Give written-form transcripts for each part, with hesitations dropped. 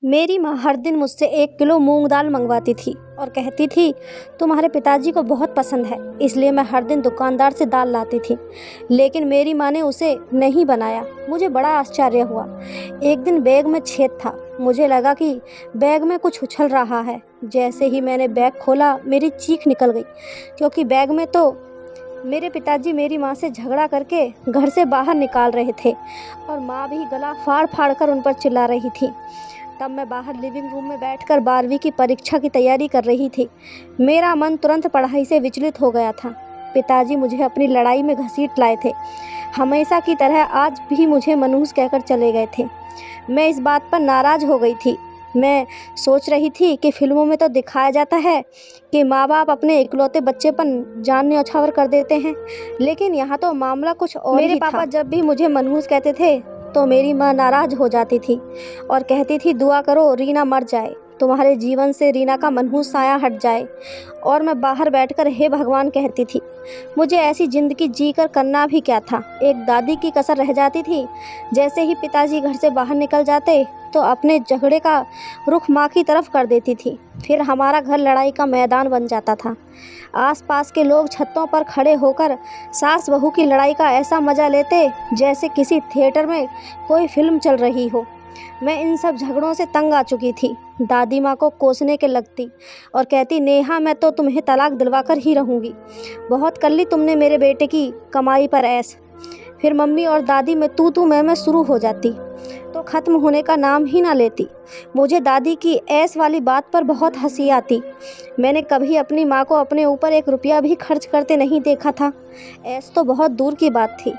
मेरी माँ हर दिन मुझसे 1 किलो मूंग दाल मंगवाती थी और कहती थी तुम्हारे पिताजी को बहुत पसंद है, इसलिए मैं हर दिन दुकानदार से दाल लाती थी। लेकिन मेरी माँ ने उसे नहीं बनाया। मुझे बड़ा आश्चर्य हुआ। एक दिन बैग में छेद था। मुझे लगा कि बैग में कुछ उछल रहा है। जैसे ही मैंने बैग खोला मेरी चीख निकल गई, क्योंकि बैग में तो मेरे पिताजी मेरी माँ से झगड़ा करके घर से बाहर निकाल रहे थे और माँ भी गला फाड़ फाड़ कर उन पर चिल्ला रही थी। तब मैं बाहर लिविंग रूम में बैठकर 12वीं की परीक्षा की तैयारी कर रही थी। मेरा मन तुरंत पढ़ाई से विचलित हो गया था। पिताजी मुझे अपनी लड़ाई में घसीट लाए थे। हमेशा की तरह आज भी मुझे मनहूस कहकर चले गए थे। मैं इस बात पर नाराज़ हो गई थी। मैं सोच रही थी कि फिल्मों में तो दिखाया जाता है कि माँ बाप अपने इकलौते बच्चे पर जान न्यौछावर कर देते हैं, लेकिन यहाँ तो मामला कुछ और ही था। मेरे पापा जब भी मुझे मनहूस कहते थे तो मेरी माँ नाराज़ हो जाती थी और कहती थी दुआ करो रीना मर जाए, तुम्हारे जीवन से रीना का मनहूस साया हट जाए। और मैं बाहर बैठकर हे भगवान कहती थी, मुझे ऐसी ज़िंदगी जीकर करना भी क्या था। एक दादी की कसर रह जाती थी। जैसे ही पिताजी घर से बाहर निकल जाते तो अपने झगड़े का रुख माँ की तरफ कर देती थी। फिर हमारा घर लड़ाई का मैदान बन जाता था। आसपास के लोग छतों पर खड़े होकर सास बहू की लड़ाई का ऐसा मज़ा लेते जैसे किसी थिएटर में कोई फिल्म चल रही हो। मैं इन सब झगड़ों से तंग आ चुकी थी। दादी माँ को कोसने के लगती और कहती नेहा मैं तो तुम्हें तलाक दिलवा कर ही रहूँगी। बहुत कर ली तुमने मेरे बेटे की कमाई पर ऐश। फिर मम्मी और दादी में तू मैं शुरू हो जाती तो ख़त्म होने का नाम ही ना लेती। मुझे दादी की ऐश वाली बात पर बहुत हंसी आती। मैंने कभी अपनी माँ को अपने ऊपर 1 रुपया भी खर्च करते नहीं देखा था। ऐश तो बहुत दूर की बात थी।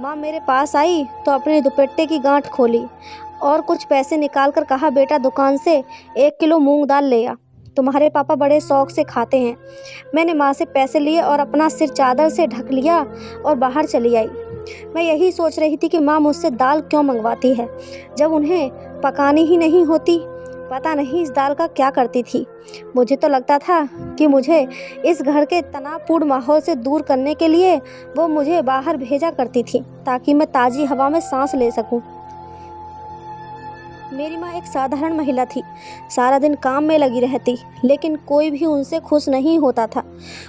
माँ मेरे पास आई तो अपने दुपट्टे की गांठ खोली और कुछ पैसे निकाल कर कहा बेटा दुकान से 1 किलो मूंग दाल ले आ, तुम्हारे पापा बड़े शौक से खाते हैं। मैंने माँ से पैसे लिए और अपना सिर चादर से ढक लिया और बाहर चली आई। मैं यही सोच रही थी कि माँ मुझसे दाल क्यों मंगवाती है जब उन्हें पकानी ही नहीं होती। पता नहीं इस दाल का क्या करती थी। मुझे तो लगता था कि मुझे इस घर के तनावपूर्ण माहौल से दूर करने के लिए वो मुझे बाहर भेजा करती थी ताकि मैं ताज़ी हवा में सांस ले सकूं। मेरी माँ एक साधारण महिला थी। सारा दिन काम में लगी रहती, लेकिन कोई भी उनसे खुश नहीं होता था।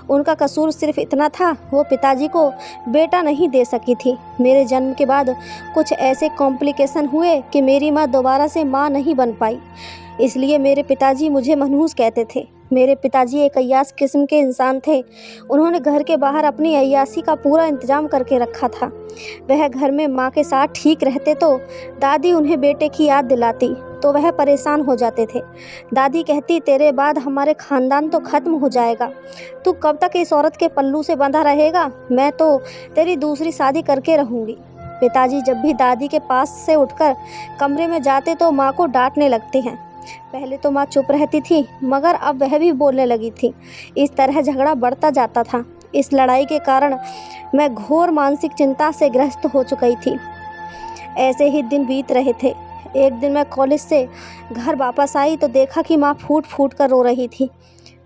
उनका कसूर सिर्फ इतना था, वो पिताजी को बेटा नहीं दे सकी थी। मेरे जन्म के बाद कुछ ऐसे कॉम्प्लिकेशन हुए कि मेरी माँ दोबारा से माँ नहीं बन पाई। इसलिए मेरे पिताजी मुझे मनहूस कहते थे। मेरे पिताजी एक अय्याश किस्म के इंसान थे। उन्होंने घर के बाहर अपनी अय्याशी का पूरा इंतजाम करके रखा था। वह घर में माँ के साथ ठीक रहते तो दादी उन्हें बेटे की याद दिलाती तो वह परेशान हो जाते थे। दादी कहती तेरे बाद हमारे ख़ानदान तो ख़त्म हो जाएगा, तू कब तक इस औरत के पल्लू से बंधा रहेगा, मैं तो तेरी दूसरी शादी करके रहूँगी। पिताजी जब भी दादी के पास से उठकर कमरे में जाते तो माँ को डांटने लगते हैं। पहले तो माँ चुप रहती थी, मगर अब वह भी बोलने लगी थी। इस तरह झगड़ा बढ़ता जाता था। इस लड़ाई के कारण मैं घोर मानसिक चिंता से ग्रस्त हो चुकी थी। ऐसे ही दिन बीत रहे थे। एक दिन मैं कॉलेज से घर वापस आई तो देखा कि माँ फूट फूट कर रो रही थी।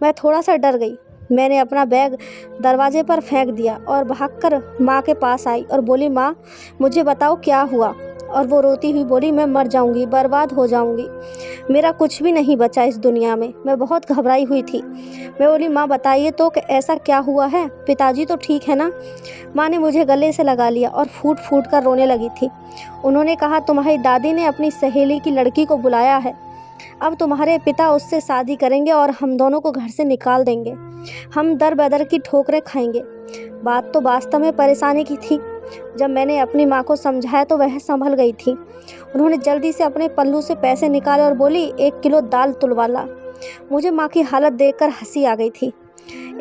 मैं थोड़ा सा डर गई। मैंने अपना बैग दरवाजे पर फेंक दिया और भागकर माँ के पास आई और बोली माँ मुझे बताओ क्या हुआ। और वो रोती हुई बोली मैं मर जाऊंगी, बर्बाद हो जाऊंगी, मेरा कुछ भी नहीं बचा इस दुनिया में। मैं बहुत घबराई हुई थी। मैं बोली माँ बताइए तो कि ऐसा क्या हुआ है, पिताजी तो ठीक है ना। माँ ने मुझे गले से लगा लिया और फूट फूट कर रोने लगी थी। उन्होंने कहा तुम्हारी दादी ने अपनी सहेली की लड़की को बुलाया है, अब तुम्हारे पिता उससे शादी करेंगे और हम दोनों को घर से निकाल देंगे। हम दर बदर की ठोकरें खाएंगे। बात तो वास्तव में परेशानी की थी। जब मैंने अपनी माँ को समझाया तो वह संभल गई थी। उन्होंने जल्दी से अपने पल्लू से पैसे निकाले और बोली 1 किलो दाल तुलवा ला। मुझे माँ की हालत देखकर हंसी आ गई थी।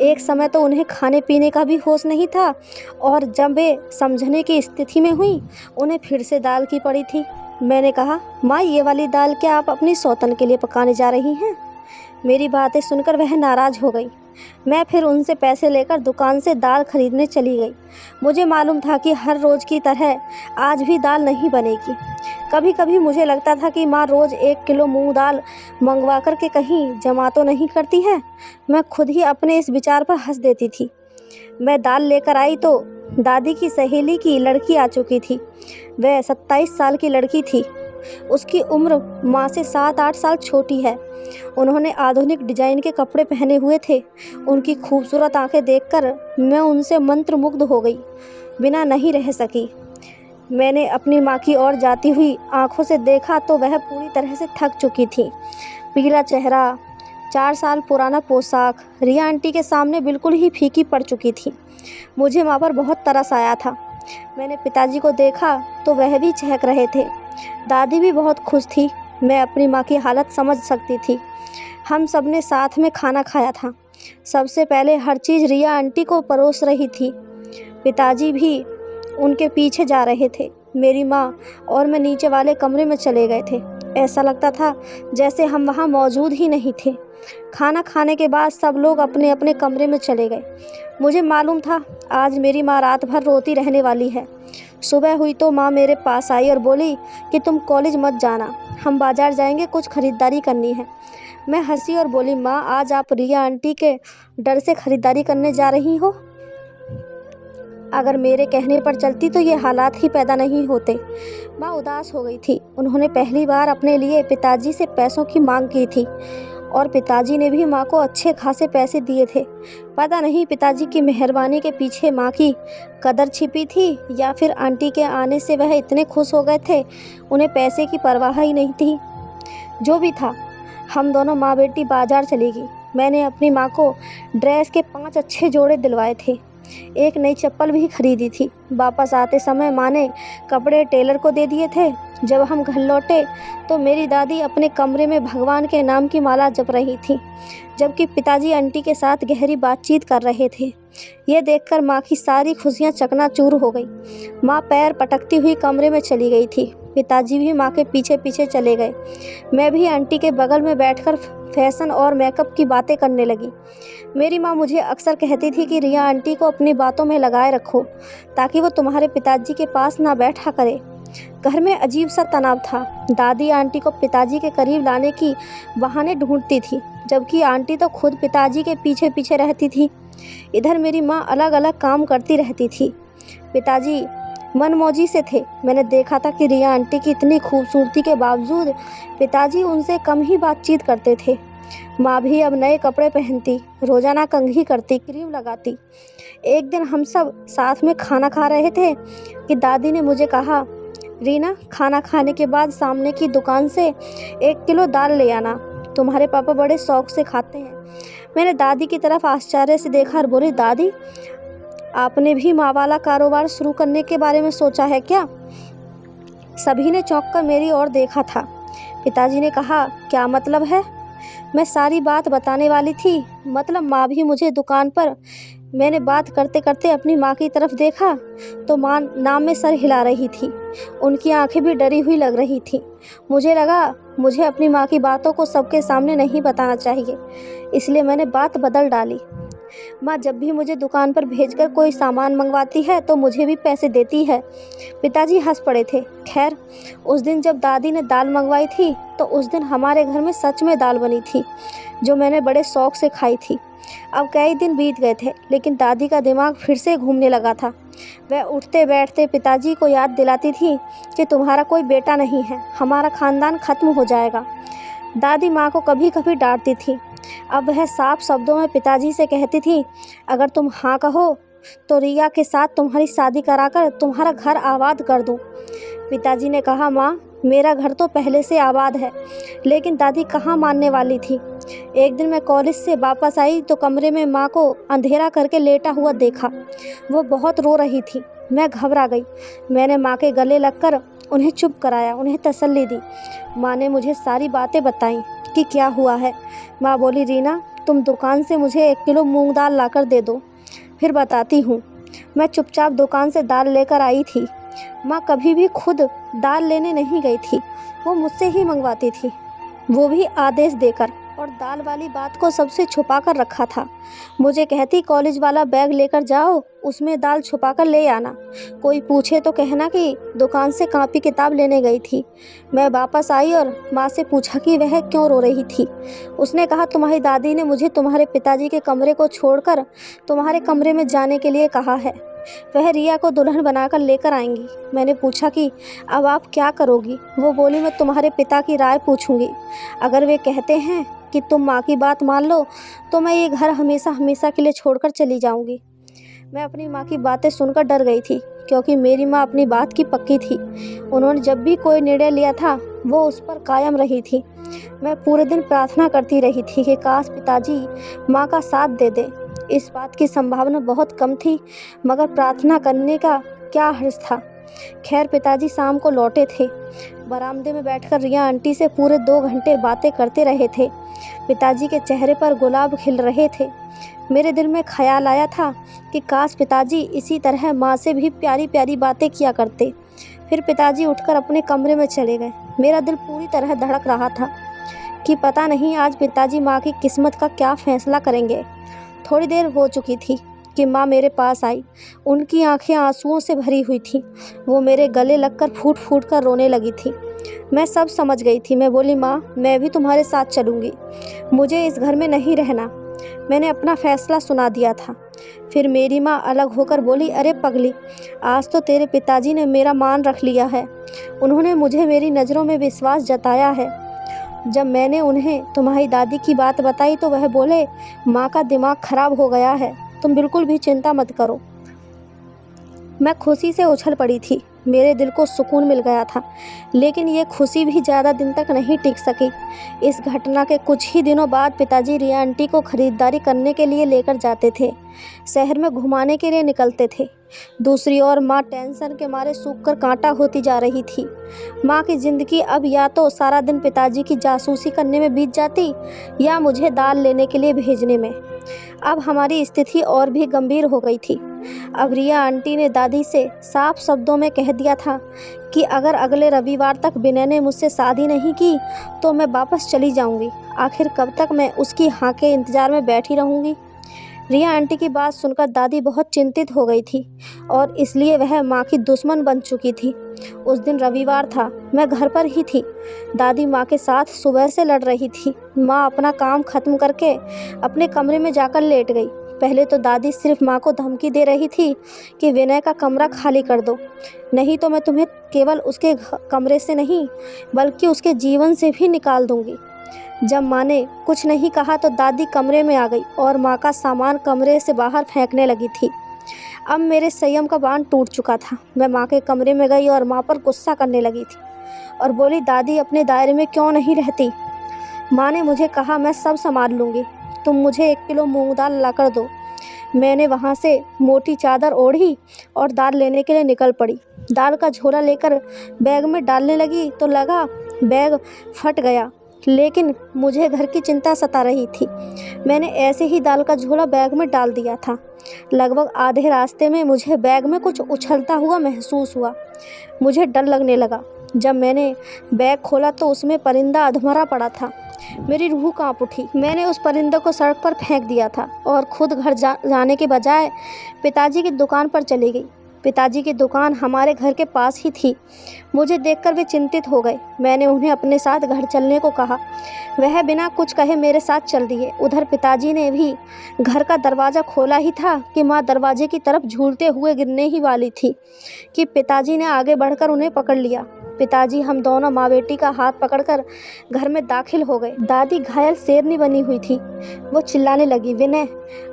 एक समय तो उन्हें खाने पीने का भी होश नहीं था और जब वे समझने की स्थिति में हुई उन्हें फिर से दाल की पड़ी थी। मैंने कहा माँ ये वाली दाल क्या आप अपनी सौतन के लिए पकाने जा रही हैं। मेरी बातें सुनकर वह नाराज़ हो गई। मैं फिर उनसे पैसे लेकर दुकान से दाल खरीदने चली गई। मुझे मालूम था कि हर रोज़ की तरह आज भी दाल नहीं बनेगी। कभी कभी मुझे लगता था कि माँ रोज़ 1 किलो मूंग दाल मंगवा कर के कहीं जमा तो नहीं करती है। मैं खुद ही अपने इस विचार पर हंस देती थी। मैं दाल लेकर आई तो दादी की सहेली की लड़की आ चुकी थी। वह 27 साल की लड़की थी। उसकी उम्र माँ से 7-8 साल छोटी है। उन्होंने आधुनिक डिजाइन के कपड़े पहने हुए थे। उनकी खूबसूरत आंखें देखकर मैं उनसे मंत्रमुग्ध हो गई, बिना नहीं रह सकी। मैंने अपनी माँ की ओर जाती हुई आंखों से देखा तो वह पूरी तरह से थक चुकी थी। पीला चेहरा, 4 साल पुराना पोशाक रिया आंटी के सामने बिल्कुल ही फीकी पड़ चुकी थी। मुझे माँ पर बहुत तरस आया था। मैंने पिताजी को देखा तो वह भी चहक रहे थे। दादी भी बहुत खुश थी। मैं अपनी माँ की हालत समझ सकती थी। हम सब ने साथ में खाना खाया था। सबसे पहले हर चीज़ रिया आंटी को परोस रही थी। पिताजी भी उनके पीछे जा रहे थे। मेरी माँ और मैं नीचे वाले कमरे में चले गए थे। ऐसा लगता था जैसे हम वहाँ मौजूद ही नहीं थे। खाना खाने के बाद सब लोग अपने अपने कमरे में चले गए। मुझे मालूम था आज मेरी माँ रात भर रोती रहने वाली है। सुबह हुई तो माँ मेरे पास आई और बोली कि तुम कॉलेज मत जाना, हम बाज़ार जाएंगे, कुछ ख़रीदारी करनी है। मैं हंसी और बोली, माँ आज आप रिया आंटी के डर से ख़रीदारी करने जा रही हो? अगर मेरे कहने पर चलती तो ये हालात ही पैदा नहीं होते। माँ उदास हो गई थी। उन्होंने पहली बार अपने लिए पिताजी से पैसों की मांग की थी और पिताजी ने भी माँ को अच्छे खासे पैसे दिए थे। पता नहीं पिताजी की मेहरबानी के पीछे माँ की कदर छिपी थी या फिर आंटी के आने से वह इतने खुश हो गए थे, उन्हें पैसे की परवाह ही नहीं थी। जो भी था, हम दोनों माँ बेटी बाजार चली गई। मैंने अपनी माँ को ड्रेस के 5 अच्छे जोड़े दिलवाए थे। एक नई चप्पल भी खरीदी थी। वापस आते समय माँ ने कपड़े टेलर को दे दिए थे। जब हम घर लौटे तो मेरी दादी अपने कमरे में भगवान के नाम की माला जप रही थी, जबकि पिताजी आंटी के साथ गहरी बातचीत कर रहे थे। ये देखकर माँ की सारी खुशियाँ चकनाचूर हो गई। माँ पैर पटकती हुई कमरे में चली गई थी। पिताजी भी माँ के पीछे पीछे चले गए। मैं भी आंटी के बगल में बैठकर फैशन और मेकअप की बातें करने लगी। मेरी माँ मुझे अक्सर कहती थी कि रिया आंटी को अपनी बातों में लगाए रखो ताकि वो तुम्हारे पिताजी के पास ना बैठा करे। घर में अजीब सा तनाव था। दादी आंटी को पिताजी के करीब लाने की बहाने ढूंढती थी, जबकि आंटी तो खुद पिताजी के पीछे पीछे रहती थी। इधर मेरी माँ अलग अलग काम करती रहती थी। पिताजी मनमौजी से थे। मैंने देखा था कि रिया आंटी की इतनी खूबसूरती के बावजूद पिताजी उनसे कम ही बातचीत करते थे। माँ भी अब नए कपड़े पहनती, रोज़ाना कंघी करती, क्रीम लगाती। एक दिन हम सब साथ में खाना खा रहे थे कि दादी ने मुझे कहा, रीना खाना खाने के बाद सामने की दुकान से 1 किलो दाल ले आना, तुम्हारे पापा बड़े शौक से खाते हैं। मैंने दादी की तरफ आश्चर्य से देखा और बोली, दादी आपने भी माँ वाला कारोबार शुरू करने के बारे में सोचा है क्या? सभी ने चौंक कर मेरी ओर देखा था। पिताजी ने कहा, क्या मतलब है? मैं सारी बात बताने वाली थी। मतलब माँ भी मुझे दुकान पर। मैंने बात करते करते अपनी माँ की तरफ देखा तो माँ नाम में सर हिला रही थी। उनकी आंखें भी डरी हुई लग रही थी। मुझे लगा मुझे अपनी माँ की बातों को सबके सामने नहीं बताना चाहिए, इसलिए मैंने बात बदल डाली। माँ जब भी मुझे दुकान पर भेजकर कोई सामान मंगवाती है तो मुझे भी पैसे देती है। पिताजी हंस पड़े थे। खैर, उस दिन जब दादी ने दाल मंगवाई थी तो उस दिन हमारे घर में सच में दाल बनी थी, जो मैंने बड़े शौक से खाई थी। अब कई दिन बीत गए थे, लेकिन दादी का दिमाग फिर से घूमने लगा था। वह उठते बैठते पिताजी को याद दिलाती थी कि तुम्हारा कोई बेटा नहीं है, हमारा खानदान खत्म हो जाएगा। दादी माँ को कभी कभी डांटती थी। अब वह साफ शब्दों में पिताजी से कहती थी, अगर तुम हाँ कहो तो रिया के साथ तुम्हारी शादी कराकर तुम्हारा घर आबाद कर दूं। पिताजी ने कहा, माँ मेरा घर तो पहले से आबाद है। लेकिन दादी कहाँ मानने वाली थी। एक दिन मैं कॉलेज से वापस आई तो कमरे में माँ को अंधेरा करके लेटा हुआ देखा। वो बहुत रो रही थी। मैं घबरा गई। मैंने माँ के गले लगकर उन्हें चुप कराया, उन्हें तसल्ली दी। माँ ने मुझे सारी बातें बताईं कि क्या हुआ है। माँ बोली, रीना तुम दुकान से मुझे 1 किलो मूंग दाल लाकर दे दो, फिर बताती हूँ। मैं चुपचाप दुकान से दाल लेकर आई थी। माँ कभी भी खुद दाल लेने नहीं गई थी, वो मुझसे ही मंगवाती थी, वो भी आदेश देकर, और दाल वाली बात को सबसे छुपा कर रखा था। मुझे कहती, कॉलेज वाला बैग लेकर जाओ, उसमें दाल छुपा कर ले आना। कोई पूछे तो कहना कि दुकान से कॉपी किताब लेने गई थी। मैं वापस आई और माँ से पूछा कि वह क्यों रो रही थी। उसने कहा, तुम्हारी दादी ने मुझे तुम्हारे पिताजी के कमरे को छोड़कर तुम्हारे कमरे में जाने के लिए कहा है। वह रिया को दुल्हन बनाकर लेकर आएंगी। मैंने पूछा कि अब आप क्या करोगी? वो बोली, मैं तुम्हारे पिता की राय पूछूंगी। अगर वे कहते हैं कि तुम माँ की बात मान लो तो मैं ये घर हमेशा हमेशा के लिए छोड़कर चली जाऊंगी। मैं अपनी माँ की बातें सुनकर डर गई थी, क्योंकि मेरी माँ अपनी बात की पक्की थी। उन्होंने जब भी कोई निर्णय लिया था वो उस पर कायम रही थी। मैं पूरे दिन प्रार्थना करती रही थी कि काश पिताजी माँ का साथ दे दें। इस बात की संभावना बहुत कम थी, मगर प्रार्थना करने का क्या हर्ज था। खैर, पिताजी शाम को लौटे थे। बरामदे में बैठकर रिया आंटी से पूरे 2 घंटे बातें करते रहे थे। पिताजी के चेहरे पर गुलाब खिल रहे थे। मेरे दिल में ख्याल आया था कि काश पिताजी इसी तरह माँ से भी प्यारी प्यारी बातें किया करते। फिर पिताजी उठकर अपने कमरे में चले गए। मेरा दिल पूरी तरह धड़क रहा था कि पता नहीं आज पिताजी माँ की किस्मत का क्या फैसला करेंगे। थोड़ी देर हो चुकी थी कि माँ मेरे पास आई। उनकी आंखें आंसुओं से भरी हुई थीं। वो मेरे गले लगकर फूट फूट कर रोने लगी थी। मैं सब समझ गई थी। मैं बोली, माँ, मैं भी तुम्हारे साथ चलूँगी। मुझे इस घर में नहीं रहना। मैंने अपना फैसला सुना दिया था। फिर मेरी माँ अलग होकर बोली, अरे पगली, आज तो तेरे पिताजी ने मेरा मान रख लिया है। उन्होंने मुझे मेरी नज़रों में विश्वास जताया है। जब मैंने उन्हें तुम्हारी दादी की बात बताई तो वह बोले, माँ का दिमाग खराब हो गया है, तुम बिल्कुल भी चिंता मत करो। मैं खुशी से उछल पड़ी थी। मेरे दिल को सुकून मिल गया था, लेकिन ये खुशी भी ज़्यादा दिन तक नहीं टिक सकी। इस घटना के कुछ ही दिनों बाद पिताजी रिया आंटी को खरीदारी करने के लिए लेकर जाते थे। शहर में घुमाने के लिए निकलते थे। दूसरी ओर माँ टेंशन के मारे सूख कर कांटा होती जा रही थी। माँ की ज़िंदगी अब या तो सारा दिन पिताजी की जासूसी करने में बीत जाती या मुझे दाल लेने के लिए भेजने में। अब हमारी स्थिति और भी गंभीर हो गई थी। अब रिया आंटी ने दादी से साफ शब्दों में कह दिया था कि अगर अगले रविवार तक विनय ने मुझसे शादी नहीं की तो मैं वापस चली जाऊंगी। आखिर कब तक मैं उसकी हाँ के इंतज़ार में बैठी रहूंगी। रिया आंटी की बात सुनकर दादी बहुत चिंतित हो गई थी और इसलिए वह माँ की दुश्मन बन चुकी थी। उस दिन रविवार था, मैं घर पर ही थी। दादी माँ के साथ सुबह से लड़ रही थी। माँ अपना काम खत्म करके अपने कमरे में जाकर लेट गई। पहले तो दादी सिर्फ माँ को धमकी दे रही थी कि विनय का कमरा खाली कर दो, नहीं तो मैं तुम्हें केवल उसके कमरे से नहीं बल्कि उसके जीवन से भी निकाल दूंगी। जब माँ ने कुछ नहीं कहा तो दादी कमरे में आ गई और माँ का सामान कमरे से बाहर फेंकने लगी थी। अब मेरे संयम का बांध टूट चुका था। मैं माँ के कमरे में गई और माँ पर गुस्सा करने लगी थी और बोली, दादी अपने दायरे में क्यों नहीं रहती? माँ ने मुझे कहा, मैं सब संभाल लूँगी, तुम मुझे 1 किलो मूंग दाल ला कर दो। मैंने वहाँ से मोटी चादर ओढ़ी और दाल लेने के लिए निकल पड़ी। दाल का झोला लेकर बैग में डालने लगी तो लगा बैग फट गया, लेकिन मुझे घर की चिंता सता रही थी। मैंने ऐसे ही दाल का झोला बैग में डाल दिया था। लगभग आधे रास्ते में मुझे बैग में कुछ उछलता हुआ महसूस हुआ। मुझे डर लगने लगा। जब मैंने बैग खोला तो उसमें परिंदा अधमरा पड़ा था। मेरी रूह कांप उठी। मैंने उस परिंदे को सड़क पर फेंक दिया था और खुद घर जाने के बजाय पिताजी की दुकान पर चली गई। पिताजी की दुकान हमारे घर के पास ही थी। मुझे देखकर वे चिंतित हो गए। मैंने उन्हें अपने साथ घर चलने को कहा। वह बिना कुछ कहे मेरे साथ चल दिए। उधर पिताजी ने भी घर का दरवाज़ा खोला ही था कि माँ दरवाजे की तरफ झूलते हुए गिरने ही वाली थी कि पिताजी ने आगे बढ़कर उन्हें पकड़ लिया। पिताजी हम दोनों माँ बेटी का हाथ पकड़कर घर में दाखिल हो गए। दादी घायल शेरनी बनी हुई थी। वो चिल्लाने लगी, विनय,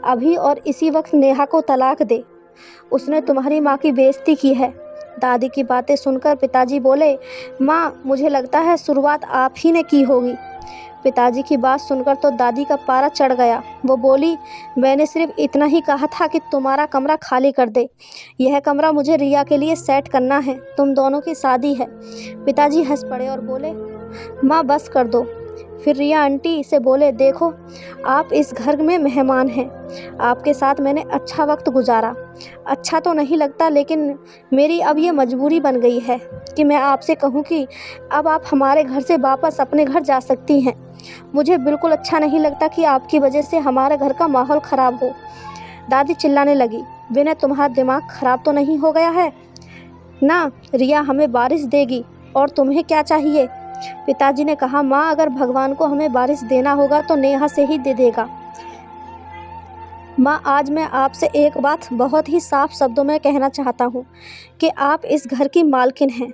अभी और इसी वक्त नेहा को तलाक दे, उसने तुम्हारी माँ की बेइज्जती की है। दादी की बातें सुनकर पिताजी बोले, माँ, मुझे लगता है शुरुआत आप ही ने की होगी। पिताजी की बात सुनकर तो दादी का पारा चढ़ गया। वो बोली, मैंने सिर्फ इतना ही कहा था कि तुम्हारा कमरा खाली कर दे। यह कमरा मुझे रिया के लिए सेट करना है, तुम दोनों की शादी है। पिताजी हंस पड़े और बोले, माँ बस कर दो। फिर रिया आंटी से बोले, देखो, आप इस घर में मेहमान हैं। आपके साथ मैंने अच्छा वक्त गुजारा। अच्छा तो नहीं लगता, लेकिन मेरी अब ये मजबूरी बन गई है कि मैं आपसे कहूँ कि अब आप हमारे घर से वापस अपने घर जा सकती हैं। मुझे बिल्कुल अच्छा नहीं लगता कि आपकी वजह से हमारे घर का माहौल ख़राब हो। दादी चिल्लाने लगी, विनय, तुम्हारा दिमाग ख़राब तो नहीं हो गया है ना? रिया हमें बारिश देगी और तुम्हें क्या चाहिए? पिताजी ने कहा, माँ, अगर भगवान को हमें बारिश देना होगा तो नेहा से ही दे देगा। माँ, आज मैं आपसे एक बात बहुत ही साफ शब्दों में कहना चाहता हूँ कि आप इस घर की मालकिन हैं।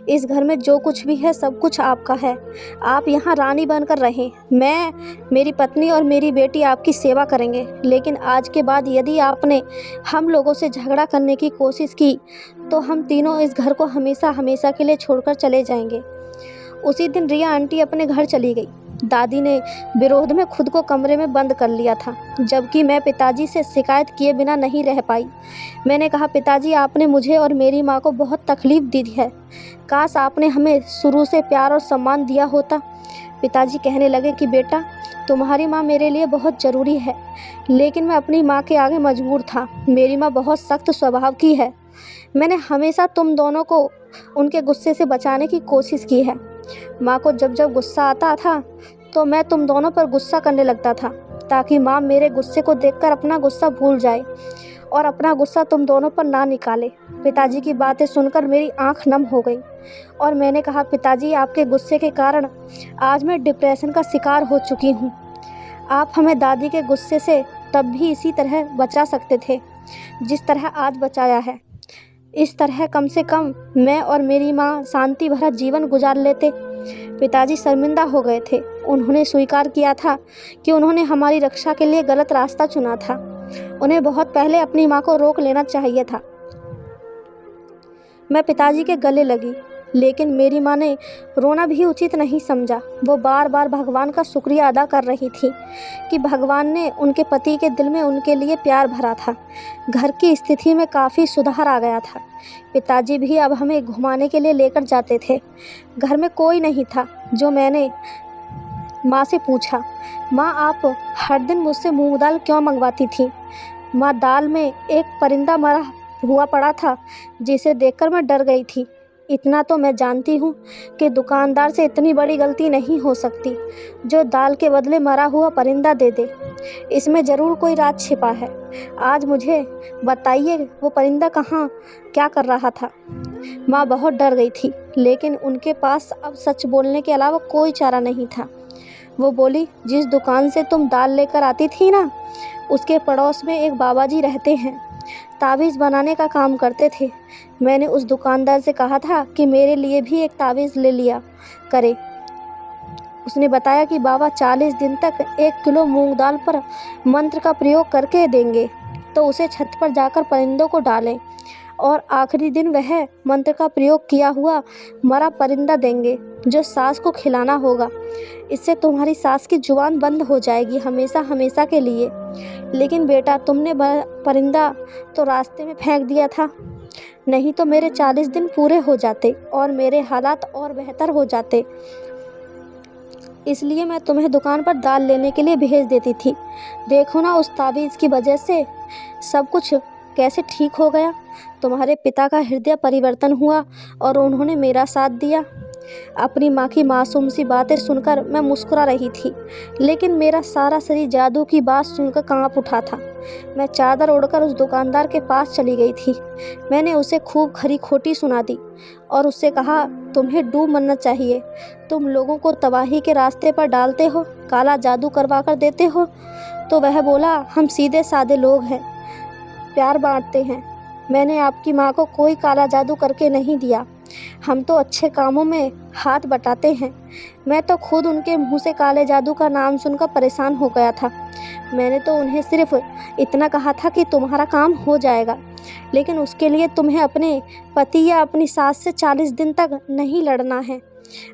इस घर में जो कुछ भी है सब कुछ आपका है। आप यहाँ रानी बनकर रहें। मैं, मेरी पत्नी और मेरी बेटी आपकी सेवा करेंगे। लेकिन आज के बाद यदि आपने हम लोगों से झगड़ा करने की कोशिश की तो हम तीनों इस घर को हमेशा हमेशा के लिए छोड़कर चले जाएंगे। उसी दिन रिया आंटी अपने घर चली गई। दादी ने विरोध में खुद को कमरे में बंद कर लिया था, जबकि मैं पिताजी से शिकायत किए बिना नहीं रह पाई। मैंने कहा, पिताजी, आपने मुझे और मेरी माँ को बहुत तकलीफ़ दी है। काश आपने हमें शुरू से प्यार और सम्मान दिया होता। पिताजी कहने लगे कि बेटा, तुम्हारी माँ मेरे लिए बहुत ज़रूरी है, लेकिन मैं अपनी माँ के आगे मजबूर था। मेरी माँ बहुत सख्त स्वभाव की है। मैंने हमेशा तुम दोनों को उनके गुस्से से बचाने की कोशिश की है। माँ को जब जब गुस्सा आता था तो मैं तुम दोनों पर गुस्सा करने लगता था, ताकि माँ मेरे गुस्से को देखकर अपना गुस्सा भूल जाए और अपना गुस्सा तुम दोनों पर ना निकाले। पिताजी की बातें सुनकर मेरी आंख नम हो गई और मैंने कहा, पिताजी, आपके गुस्से के कारण आज मैं डिप्रेशन का शिकार हो चुकी हूँ। आप हमें दादी के गुस्से से तब भी इसी तरह बचा सकते थे जिस तरह आज बचाया है। इस तरह कम से कम मैं और मेरी माँ शांति भरा जीवन गुजार लेते। पिताजी शर्मिंदा हो गए थे। उन्होंने स्वीकार किया था कि उन्होंने हमारी रक्षा के लिए गलत रास्ता चुना था। उन्हें बहुत पहले अपनी माँ को रोक लेना चाहिए था। मैं पिताजी के गले लगी, लेकिन मेरी माँ ने रोना भी उचित नहीं समझा। वो बार बार भगवान का शुक्रिया अदा कर रही थी कि भगवान ने उनके पति के दिल में उनके लिए प्यार भरा था। घर की स्थिति में काफ़ी सुधार आ गया था। पिताजी भी अब हमें घुमाने के लिए लेकर जाते थे। घर में कोई नहीं था। जो मैंने माँ से पूछा, माँ, आप हर दिन मुझसे मूंग दाल क्यों मंगवाती थी? माँ, दाल में एक परिंदा मरा हुआ पड़ा था, जिसे देखकर मैं डर गई थी। इतना तो मैं जानती हूँ कि दुकानदार से इतनी बड़ी गलती नहीं हो सकती जो दाल के बदले मरा हुआ परिंदा दे दे। इसमें ज़रूर कोई राज छिपा है। आज मुझे बताइए, वो परिंदा कहाँ क्या कर रहा था? माँ बहुत डर गई थी, लेकिन उनके पास अब सच बोलने के अलावा कोई चारा नहीं था। वो बोली, जिस दुकान से तुम दाल लेकर आती थी ना, उसके पड़ोस में एक बाबा जी रहते हैं, तावीज़ बनाने का काम करते थे। मैंने उस दुकानदार से कहा था कि मेरे लिए भी एक तावीज़ ले लिया करे। उसने बताया कि बाबा 40 दिन तक 1 किलो मूंग दाल पर मंत्र का प्रयोग करके देंगे, तो उसे छत पर जाकर परिंदों को डालें और आखिरी दिन वह मंत्र का प्रयोग किया हुआ मरा परिंदा देंगे जो सास को खिलाना होगा। इससे तुम्हारी सास की जुबान बंद हो जाएगी हमेशा हमेशा के लिए। लेकिन बेटा, तुमने परिंदा तो रास्ते में फेंक दिया था, नहीं तो मेरे 40 दिन पूरे हो जाते और मेरे हालात और बेहतर हो जाते। इसलिए मैं तुम्हें दुकान पर दाल लेने के लिए भेज देती थी। देखो ना, उस तावीज़ की वजह से सब कुछ कैसे ठीक हो गया। तुम्हारे पिता का हृदय परिवर्तन हुआ और उन्होंने मेरा साथ दिया। अपनी माँ की मासूम सी बातें सुनकर मैं मुस्कुरा रही थी, लेकिन मेरा सारा शरीर जादू की बात सुनकर कांप उठा था। मैं चादर ओढ़कर उस दुकानदार के पास चली गई थी। मैंने उसे खूब खरी खोटी सुना दी और उससे कहा, तुम्हें डूब मरना चाहिए। तुम लोगों को तबाही के रास्ते पर डालते हो, काला जादू करवा कर देते हो। तो वह बोला, हम सीधे साधे लोग हैं, प्यार बांटते हैं। मैंने आपकी माँ को कोई काला जादू करके नहीं दिया। हम तो अच्छे कामों में हाथ बटाते हैं। मैं तो खुद उनके मुंह से काले जादू का नाम सुनकर परेशान हो गया था। मैंने तो उन्हें सिर्फ इतना कहा था कि तुम्हारा काम हो जाएगा, लेकिन उसके लिए तुम्हें अपने पति या अपनी सास से 40 दिन तक नहीं लड़ना है।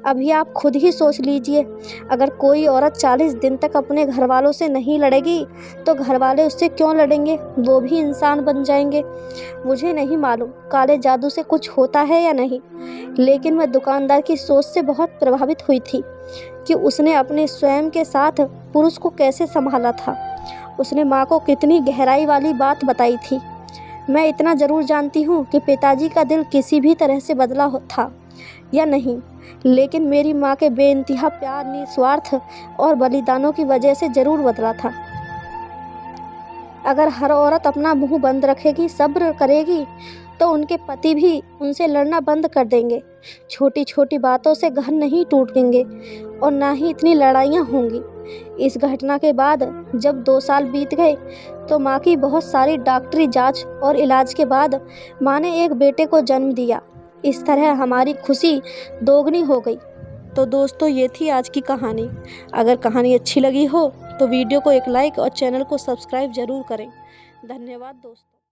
अभी आप खुद ही सोच लीजिए, अगर कोई औरत 40 दिन तक अपने घर वालों से नहीं लड़ेगी तो घर वाले उससे क्यों लड़ेंगे? वो भी इंसान बन जाएंगे। मुझे नहीं मालूम काले जादू से कुछ होता है या नहीं, लेकिन मैं दुकानदार की सोच से बहुत प्रभावित हुई थी कि उसने अपने स्वयं के साथ पुरुष को कैसे संभाला था। उसने माँ को कितनी गहराई वाली बात बताई थी। मैं इतना ज़रूर जानती हूँ कि पिताजी का दिल किसी भी तरह से बदला था या नहीं, लेकिन मेरी माँ के बेइंतहा प्यार, निस्वार्थ और बलिदानों की वजह से ज़रूर बदला था। अगर हर औरत अपना मुंह बंद रखेगी, सब्र करेगी, तो उनके पति भी उनसे लड़ना बंद कर देंगे। छोटी छोटी बातों से घर नहीं टूटेंगे और ना ही इतनी लड़ाइयाँ होंगी। इस घटना के बाद जब 2 साल बीत गए तो माँ की बहुत सारी डॉक्टरी जांच और इलाज के बाद माँ ने एक बेटे को जन्म दिया। इस तरह हमारी खुशी दोगुनी हो गई। तो दोस्तों, ये थी आज की कहानी। अगर कहानी अच्छी लगी हो तो वीडियो को एक लाइक और चैनल को सब्सक्राइब ज़रूर करें। धन्यवाद दोस्तों।